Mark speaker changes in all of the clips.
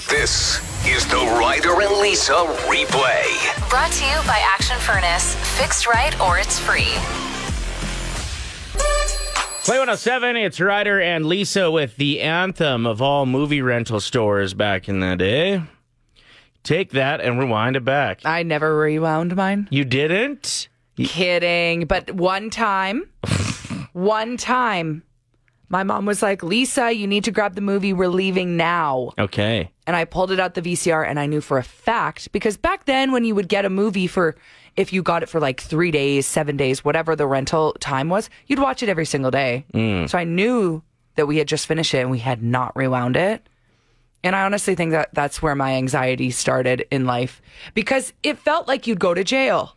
Speaker 1: This is the Ryder and Lisa replay.
Speaker 2: Brought to you by Action Furnace. Fixed right or it's free.
Speaker 3: Play 107, it's Ryder and Lisa with the anthem of all movie rental stores back in the day. Take that and rewind it back.
Speaker 4: I never rewound mine.
Speaker 3: You didn't?
Speaker 4: Kidding. But one time, my mom was like, Lisa, you need to grab the movie. We're leaving now.
Speaker 3: Okay.
Speaker 4: And I pulled it out the VCR and I knew for a fact, because back then when you would get a movie if you got it for like 3 days, 7 days, whatever the rental time was, you'd watch it every single day. So I knew that we had just finished it and we had not rewound it. And I honestly think that that's where my anxiety started in life, because it felt like you'd go to jail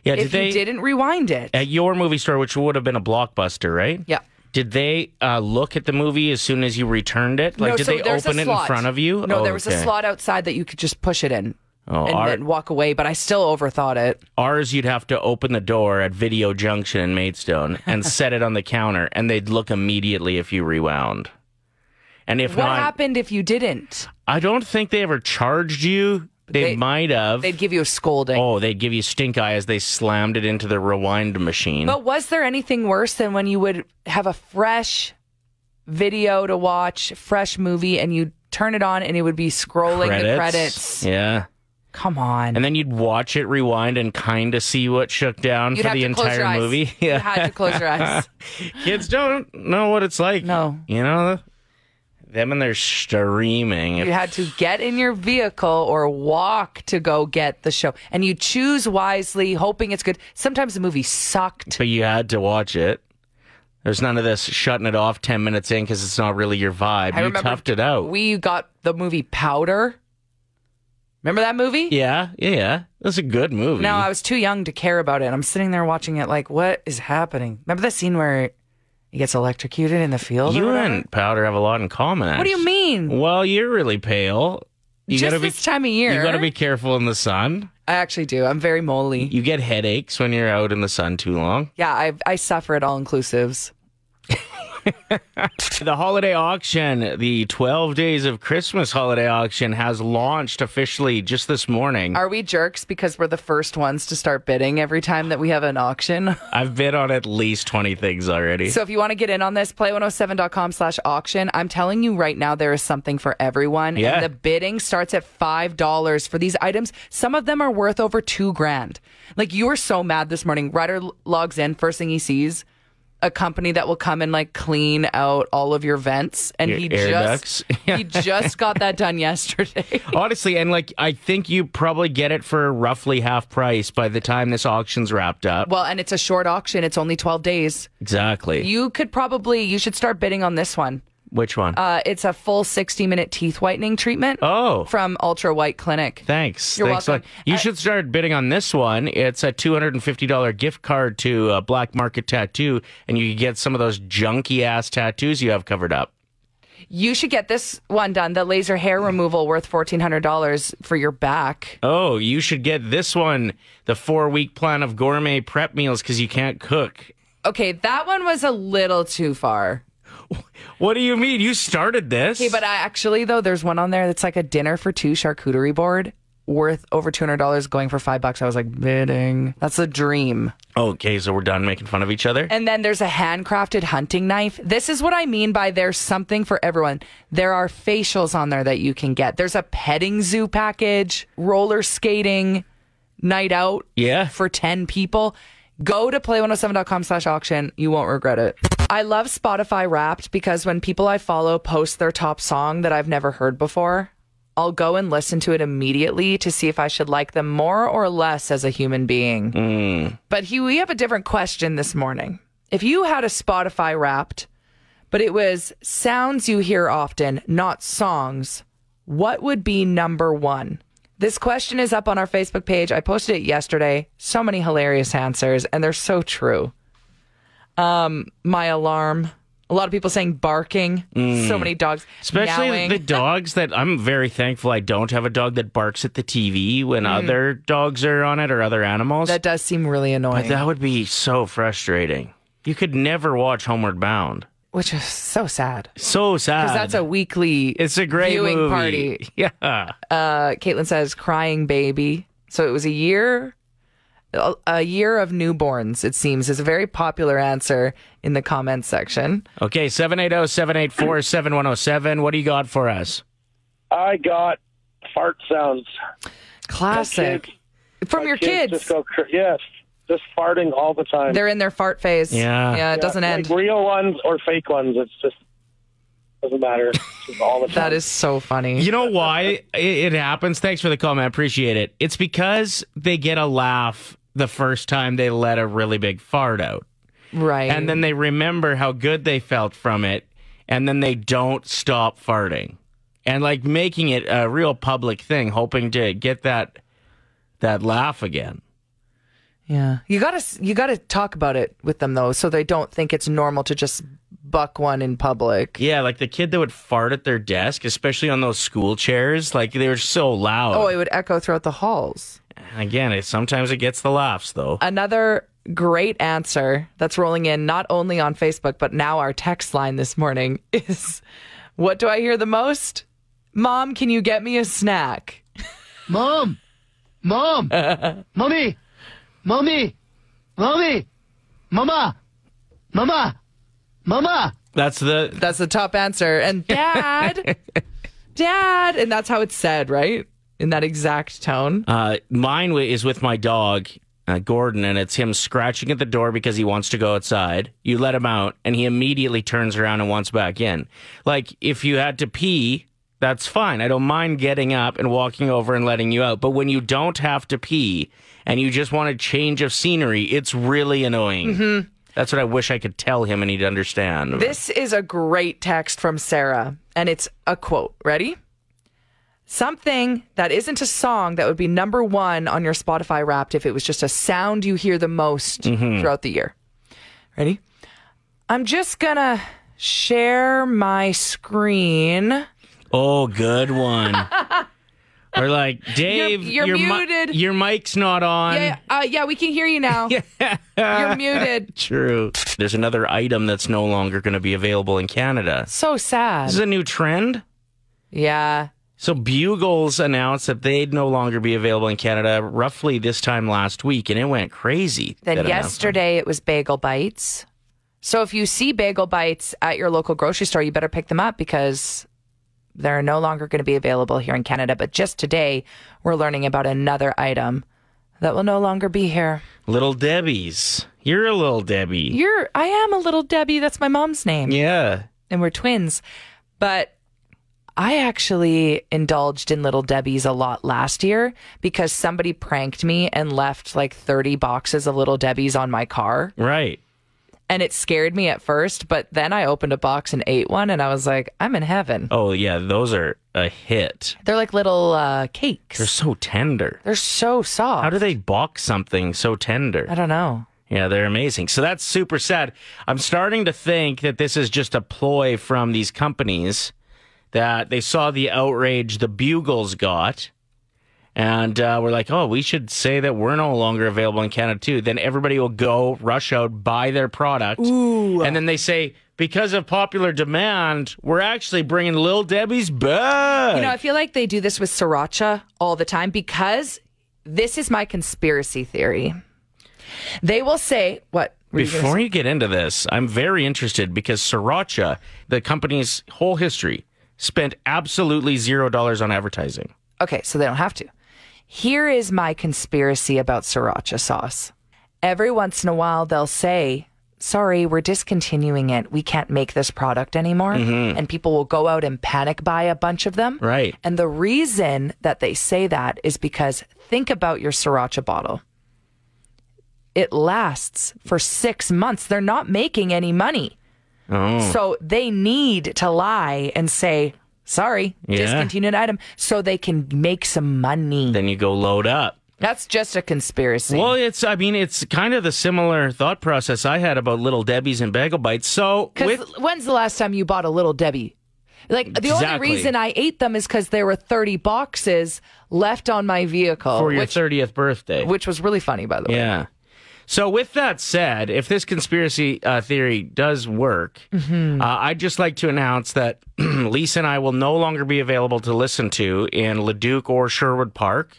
Speaker 4: if you didn't rewind it.
Speaker 3: At your movie store, which would have been a Blockbuster, right?
Speaker 4: Yeah.
Speaker 3: Did they look at the movie as soon as you returned it? Like,
Speaker 4: No,
Speaker 3: did
Speaker 4: so
Speaker 3: they
Speaker 4: there's a
Speaker 3: open it in
Speaker 4: slot.
Speaker 3: front of you?
Speaker 4: No, there was a slot outside that you could just push it in and walk away, but I still overthought it.
Speaker 3: Ours, you'd have to open the door at Video Junction in Maidstone and set it on the counter, and they'd look immediately if you rewound. And if
Speaker 4: What
Speaker 3: not,
Speaker 4: happened if you didn't?
Speaker 3: I don't think they ever charged you. They might have.
Speaker 4: They'd give you a scolding.
Speaker 3: Oh, they'd give you stink eye as they slammed it into the rewind machine.
Speaker 4: But was there anything worse than when you would have a fresh video to watch, fresh movie, and you'd turn it on and it would be scrolling the credits?
Speaker 3: Yeah.
Speaker 4: Come on.
Speaker 3: And then you'd watch it rewind and kind of see what shook down for the entire movie.
Speaker 4: You had to close your eyes.
Speaker 3: Kids don't know what it's like.
Speaker 4: No.
Speaker 3: You know, them and their streaming.
Speaker 4: You had to get in your vehicle or walk to go get the show. And you choose wisely, hoping it's good. Sometimes the movie sucked.
Speaker 3: But you had to watch it. There's none of this shutting it off 10 minutes in because it's not really your vibe. You toughed it out.
Speaker 4: We got the movie Powder. Remember that movie?
Speaker 3: Yeah. That's a good movie.
Speaker 4: Now, I was too young to care about it. I'm sitting there watching it like, what is happening? Remember the scene where he gets electrocuted in the field?
Speaker 3: You and Powder have a lot in common.
Speaker 4: What do you mean?
Speaker 3: Well, you're really pale.
Speaker 4: This time of year.
Speaker 3: You got to be careful in the sun.
Speaker 4: I actually do. I'm very moly.
Speaker 3: You get headaches when you're out in the sun too long.
Speaker 4: Yeah, I suffer at all-inclusives.
Speaker 3: The holiday auction, the 12 Days of Christmas holiday auction, has launched officially just this morning.
Speaker 4: Are we jerks because we're the first ones to start bidding every time that we have an auction?
Speaker 3: I've bid on at least 20 things already.
Speaker 4: So if you want to get in on this, play107.com/auction. I'm telling you right now, there is something for everyone.
Speaker 3: Yeah.
Speaker 4: And the bidding starts at $5 for these items. Some of them are worth over $2,000. Like, you were so mad this morning. Ryder logs in, first thing he sees, a company that will come and like clean out all of your vents, and
Speaker 3: Your
Speaker 4: he
Speaker 3: air
Speaker 4: just
Speaker 3: ducts.
Speaker 4: he just got that done yesterday.
Speaker 3: Honestly, and like, I think you probably get it for roughly half price by the time this auction's wrapped up.
Speaker 4: Well, and it's a short auction. It's only 12 days.
Speaker 3: Exactly.
Speaker 4: You should start bidding on this one.
Speaker 3: Which one?
Speaker 4: It's a full 60-minute teeth whitening treatment.
Speaker 3: Oh.
Speaker 4: From Ultra White Clinic.
Speaker 3: Thanks.
Speaker 4: You're
Speaker 3: Thanks
Speaker 4: welcome.
Speaker 3: You should start bidding on this one. It's a $250 gift card to Black Market Tattoo, and you can get some of those junky-ass tattoos you have covered up.
Speaker 4: You should get this one done, the laser hair removal worth $1,400 for your back.
Speaker 3: Oh, you should get this one, the 4-week plan of gourmet prep meals because you can't cook.
Speaker 4: Okay, that one was a little too far.
Speaker 3: What do you mean? You started this.
Speaker 4: Okay, but there's one on there that's like a dinner for two charcuterie board worth over $200 going for $5. I was like, bidding. That's a dream.
Speaker 3: Okay, so we're done making fun of each other?
Speaker 4: And then there's a handcrafted hunting knife. This is what I mean by there's something for everyone. There are facials on there that you can get. There's a petting zoo package, roller skating, night out for 10 people. Go to play107.com/auction. You won't regret it. I love Spotify Wrapped because when people I follow post their top song that I've never heard before, I'll go and listen to it immediately to see if I should like them more or less as a human being. But we have a different question this morning. If you had a Spotify Wrapped, but it was sounds you hear often, not songs, what would be number one? This question is up on our Facebook page. I posted it yesterday. So many hilarious answers, and they're so true. My alarm. A lot of people saying barking. So many dogs.
Speaker 3: Especially
Speaker 4: meowing.
Speaker 3: the dogs that I'm very thankful I don't have a dog that barks at the TV when other dogs are on it or other animals.
Speaker 4: That does seem really annoying.
Speaker 3: But that would be so frustrating. You could never watch Homeward Bound.
Speaker 4: which is so sad.
Speaker 3: So sad.
Speaker 4: Because that's a weekly
Speaker 3: It's a great
Speaker 4: viewing
Speaker 3: movie.
Speaker 4: party.
Speaker 3: Yeah.
Speaker 4: Caitlin says, crying baby. So it was a year of newborns, it seems, is a very popular answer in the comments section.
Speaker 3: Okay, 780-784-7107. What do you got for us?
Speaker 5: I got fart sounds.
Speaker 4: Classic. From your kids.
Speaker 5: Just go, yes, just farting all the time.
Speaker 4: They're in their fart phase.
Speaker 3: Yeah.
Speaker 4: Yeah, it doesn't end.
Speaker 5: Like real ones or fake ones. It's just, doesn't matter. It's just all the time.
Speaker 4: That is so funny.
Speaker 3: You know why it happens? Thanks for the comment. I appreciate it. It's because they get a laugh the first time they let a really big fart out.
Speaker 4: Right.
Speaker 3: And then they remember how good they felt from it, and then they don't stop farting. And like making it a real public thing, hoping to get that laugh again.
Speaker 4: Yeah. You gotta talk about it with them though, so they don't think it's normal to just buck one in public.
Speaker 3: Yeah, like the kid that would fart at their desk, especially on those school chairs, like they were so loud.
Speaker 4: Oh, it would echo throughout the halls.
Speaker 3: Again, sometimes it gets the laughs though.
Speaker 4: Another great answer that's rolling in not only on Facebook, but now our text line this morning is, what do I hear the most? Mom, can you get me a snack?
Speaker 6: Mom! Mommy! Mommy! Mama! Mama!
Speaker 3: That's
Speaker 4: the top answer. And Dad, Dad, and that's how it's said, right? In that exact tone.
Speaker 3: Mine is with my dog, Gordon, and it's him scratching at the door because he wants to go outside. You let him out, and he immediately turns around and wants back in. Like, if you had to pee, that's fine. I don't mind getting up and walking over and letting you out. But when you don't have to pee and you just want a change of scenery, it's really annoying. Mm-hmm. That's what I wish I could tell him and he'd understand.
Speaker 4: This is a great text from Sarah, and it's a quote. Ready? Something that isn't a song that would be number one on your Spotify Wrapped if it was just a sound you hear the most throughout the year. Ready? I'm just gonna share my screen.
Speaker 3: Oh, good one. Or like, Dave,
Speaker 4: you're muted.
Speaker 3: Your mic's not on.
Speaker 4: Yeah, we can hear you now. You're muted.
Speaker 3: True. There's another item that's no longer going to be available in Canada.
Speaker 4: So sad.
Speaker 3: This is a new trend.
Speaker 4: Yeah.
Speaker 3: So Bugles announced that they'd no longer be available in Canada roughly this time last week, and it went crazy.
Speaker 4: Then yesterday it was Bagel Bites. So if you see Bagel Bites at your local grocery store, you better pick them up because they're no longer going to be available here in Canada. But just today, we're learning about another item that will no longer be here.
Speaker 3: Little Debbie's. You're a Little Debbie.
Speaker 4: I am a Little Debbie. That's my mom's name.
Speaker 3: Yeah.
Speaker 4: And we're twins. But I actually indulged in Little Debbie's a lot last year because somebody pranked me and left like 30 boxes of Little Debbie's on my car.
Speaker 3: Right.
Speaker 4: And it scared me at first, but then I opened a box and ate one, and I was like, I'm in heaven.
Speaker 3: Oh, yeah, those are a hit.
Speaker 4: They're like little cakes.
Speaker 3: They're so tender.
Speaker 4: They're so soft.
Speaker 3: How do they box something so tender?
Speaker 4: I don't know.
Speaker 3: Yeah, they're amazing. So that's super sad. I'm starting to think that this is just a ploy from these companies, that they saw the outrage the Bugles got, and we're like, oh, we should say that we're no longer available in Canada too. Then everybody will go, rush out, buy their product. Ooh. And then they say, because of popular demand, we're actually bringing Little Debbie's back.
Speaker 4: You know, I feel like they do this with sriracha all the time because this is my conspiracy theory. They will say, what?
Speaker 3: Before you get into this, I'm very interested because sriracha, the company's whole history, spent absolutely $0 on advertising.
Speaker 4: Okay, so they don't have to. Here is my conspiracy about sriracha sauce. Every once in a while, they'll say, sorry, we're discontinuing it. We can't make this product anymore. Mm-hmm. And people will go out and panic buy a bunch of them.
Speaker 3: Right.
Speaker 4: And the reason that they say that is because think about your sriracha bottle. It lasts for 6 months. They're not making any money. Oh. So they need to lie and say, sorry, discontinued item, so they can make some money.
Speaker 3: Then you go load up.
Speaker 4: That's just a conspiracy.
Speaker 3: Well, it's kind of the similar thought process I had about Little Debbie's and Bagel Bites. So,
Speaker 4: when's the last time you bought a Little Debbie? Like, the only reason I ate them is because there were 30 boxes left on my vehicle.
Speaker 3: For your 30th birthday.
Speaker 4: Which was really funny, by the way.
Speaker 3: Yeah. So with that said, if this conspiracy theory does work, I'd just like to announce that Lisa and I will no longer be available to listen to in Leduc or Sherwood Park.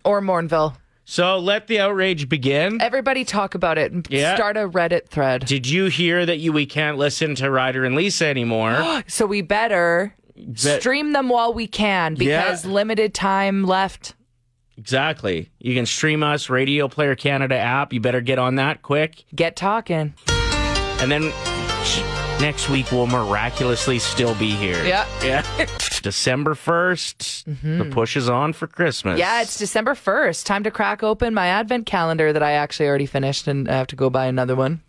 Speaker 4: Or Mornville.
Speaker 3: So let the outrage begin.
Speaker 4: Everybody talk about it and start a Reddit thread.
Speaker 3: Did you hear that we can't listen to Ryder and Lisa anymore?
Speaker 4: So we better stream them while we can because limited time left.
Speaker 3: Exactly. You can stream us, Radio Player Canada app. You better get on that quick.
Speaker 4: Get talking.
Speaker 3: And then next week we'll miraculously still be here.
Speaker 4: Yeah.
Speaker 3: December 1st, the push is on for Christmas.
Speaker 4: Yeah, it's December 1st. Time to crack open my advent calendar that I actually already finished and I have to go buy another one.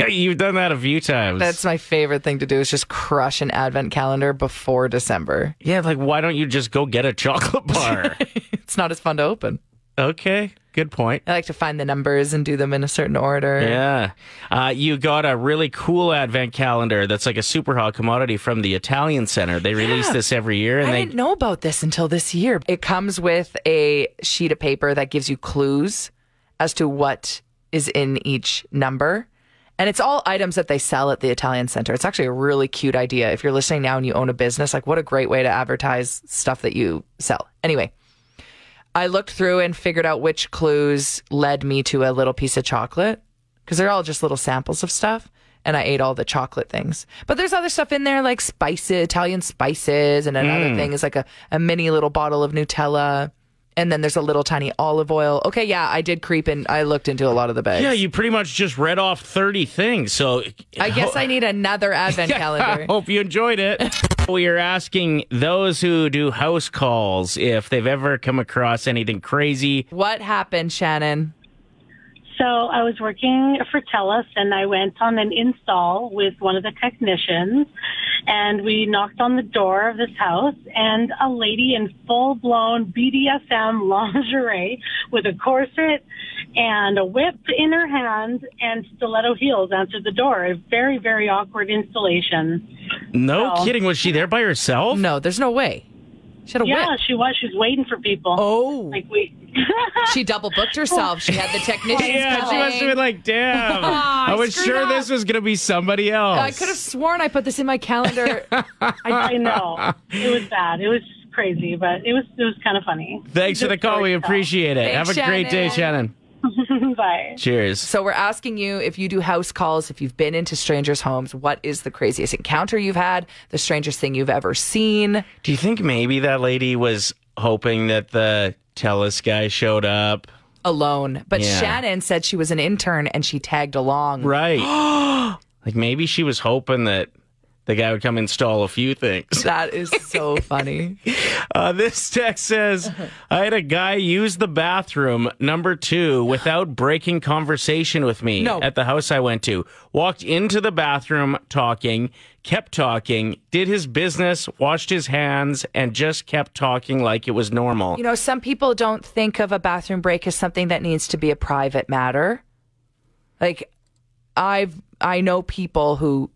Speaker 3: You've done that a few times.
Speaker 4: That's my favorite thing to do is just crush an advent calendar before December.
Speaker 3: Yeah, like why don't you just go get a chocolate bar?
Speaker 4: It's not as fun to open.
Speaker 3: Okay, good point.
Speaker 4: I like to find the numbers and do them in a certain order.
Speaker 3: Yeah. You got a really cool advent calendar that's like a super hot commodity from the Italian Center. They release this every year. And
Speaker 4: I didn't know about this until this year. It comes with a sheet of paper that gives you clues as to what is in each number. And it's all items that they sell at the Italian Center. It's actually a really cute idea. If you're listening now and you own a business, like what a great way to advertise stuff that you sell. Anyway, I looked through and figured out which clues led me to a little piece of chocolate because they're all just little samples of stuff. And I ate all the chocolate things. But there's other stuff in there like spices, Italian spices. And another thing is like a mini little bottle of Nutella. And then there's a little tiny olive oil. Okay, yeah, I did creep and I looked into a lot of the bags.
Speaker 3: Yeah, you pretty much just read off 30 things. So
Speaker 4: I guess I need another advent calendar.
Speaker 3: I hope you enjoyed it. We are asking those who do house calls if they've ever come across anything crazy.
Speaker 4: What happened, Shannon?
Speaker 7: So I was working for TELUS and I went on an install with one of the technicians and we knocked on the door of this house and a lady in full-blown BDSM lingerie with a corset and a whip in her hand and stiletto heels answered the door. A very, very awkward installation.
Speaker 3: No kidding. Was she there by herself?
Speaker 4: No, there's no way. She had a whip.
Speaker 7: Yeah, she was. She was waiting for people.
Speaker 4: Oh.
Speaker 7: Like we...
Speaker 4: She double booked herself. She had the technicians
Speaker 3: Yeah,
Speaker 4: coming.
Speaker 3: she must have been like, damn. I was sure this was going to be somebody else.
Speaker 4: I could have sworn I put this in my calendar.
Speaker 7: I know. It was bad. It was crazy, but it was kind of funny.
Speaker 3: Thanks for the call. We appreciate it.
Speaker 4: Thanks,
Speaker 3: Have a great day,
Speaker 4: Shannon.
Speaker 3: Shannon.
Speaker 7: Bye.
Speaker 3: Cheers.
Speaker 4: So we're asking you if you do house calls, if you've been into strangers' homes, what is the craziest encounter you've had, the strangest thing you've ever seen?
Speaker 3: Do you think maybe that lady was hoping that the TELUS guy showed up?
Speaker 4: Alone. But
Speaker 3: Yeah.
Speaker 4: Shannon said she was an intern and she tagged along.
Speaker 3: Right. Like maybe she was hoping that the guy would come install a few things.
Speaker 4: That is so funny.
Speaker 3: This text says, I had a guy use the bathroom, number 2, without breaking conversation with me at the house I went to. Walked into the bathroom talking, kept talking, did his business, washed his hands, and just kept talking like it was normal.
Speaker 4: You know, some people don't think of a bathroom break as something that needs to be a private matter. Like, I know people who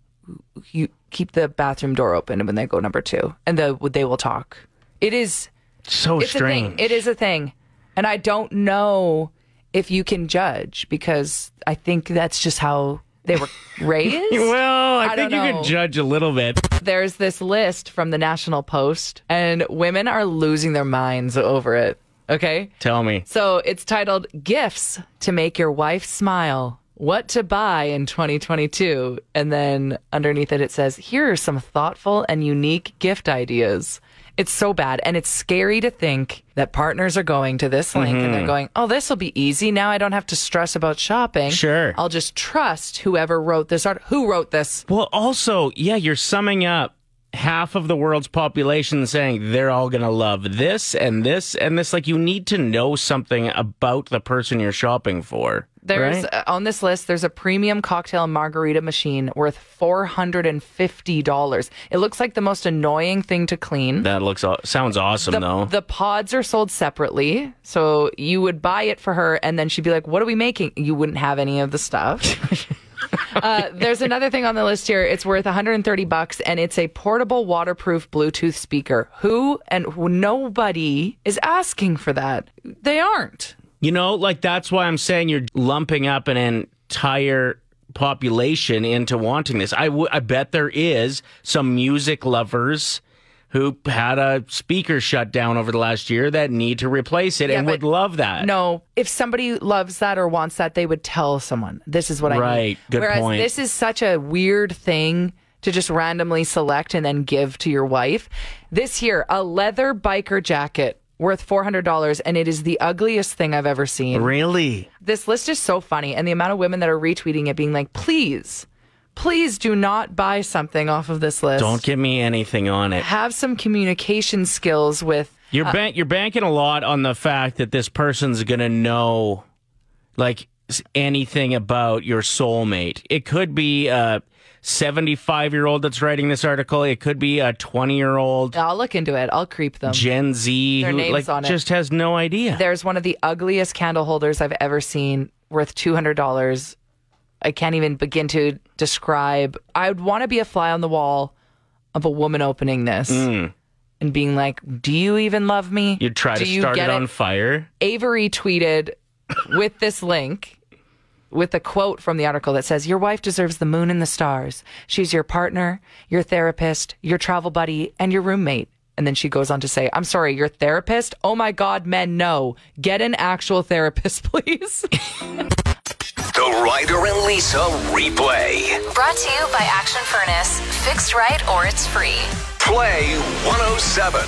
Speaker 4: you keep the bathroom door open when they go number 2, and they will talk. It is
Speaker 3: so
Speaker 4: it's
Speaker 3: strange.
Speaker 4: A thing. It is a thing, and I don't know if you can judge because I think that's just how they were raised.
Speaker 3: Well, I think you
Speaker 4: don't
Speaker 3: can
Speaker 4: know.
Speaker 3: judge a little bit.
Speaker 4: There's this list from the National Post, and women are losing their minds over it. Okay,
Speaker 3: Tell me.
Speaker 4: so it's titled "Gifts to Make Your Wife Smile." What to buy in 2022. And then underneath it says, here are some thoughtful and unique gift ideas. It's so bad. And it's scary to think that partners are going to this link and they're going, oh, this will be easy. Now I don't have to stress about shopping.
Speaker 3: Sure.
Speaker 4: I'll just trust whoever wrote this art. Who wrote this?
Speaker 3: Well, also, yeah, you're summing up half of the world's population saying they're all going to love this and this and this. Like, you need to know something about the person you're shopping for.
Speaker 4: There's
Speaker 3: right?
Speaker 4: on this list, there's a premium cocktail margarita machine worth $450. It looks like the most annoying thing to clean.
Speaker 3: That sounds awesome, though.
Speaker 4: The pods are sold separately. So you would buy it for her and then she'd be like, what are we making? You wouldn't have any of the stuff. There's another thing on the list here. It's worth $130 and it's a portable waterproof Bluetooth speaker. Nobody is asking for that. They aren't.
Speaker 3: You know, like that's why I'm saying you're lumping up an entire population into wanting this. I bet there is some music lovers who had a speaker shut down over the last year that need to replace it and would love that.
Speaker 4: No, if somebody loves that or wants that, they would tell someone. This is what I need.
Speaker 3: Right, good
Speaker 4: Whereas
Speaker 3: point.
Speaker 4: This is such a weird thing to just randomly select and then give to your wife. This here, a leather biker jacket worth $400, and it is the ugliest thing I've ever seen.
Speaker 3: Really?
Speaker 4: This list is so funny, and the amount of women that are retweeting it being like, please do not buy something off of this list.
Speaker 3: Don't give me anything on it.
Speaker 4: Have some communication skills with...
Speaker 3: You're banking a lot on the fact that this person's going to know like anything about your soulmate. It could be a 75-year-old that's writing this article. It could be a 20-year-old.
Speaker 4: I'll look into it. I'll creep them.
Speaker 3: Gen Z
Speaker 4: Their
Speaker 3: who
Speaker 4: names
Speaker 3: like
Speaker 4: on it.
Speaker 3: just has no idea.
Speaker 4: There's one of the ugliest candle holders I've ever seen, worth $200. I can't even begin to describe. I would want to be a fly on the wall of a woman opening this and being like, do you even love me?
Speaker 3: You'd try to start it on fire.
Speaker 4: Avery tweeted with this link with a quote from the article that says, your wife deserves the moon and the stars. She's your partner, your therapist, your travel buddy, and your roommate. And then she goes on to say, I'm sorry, your therapist? Oh my God, men, no. Get an actual therapist, please.
Speaker 1: The Ryder and Lisa replay.
Speaker 2: Brought to you by Action Furnace. Fixed right or it's free.
Speaker 1: Play 107.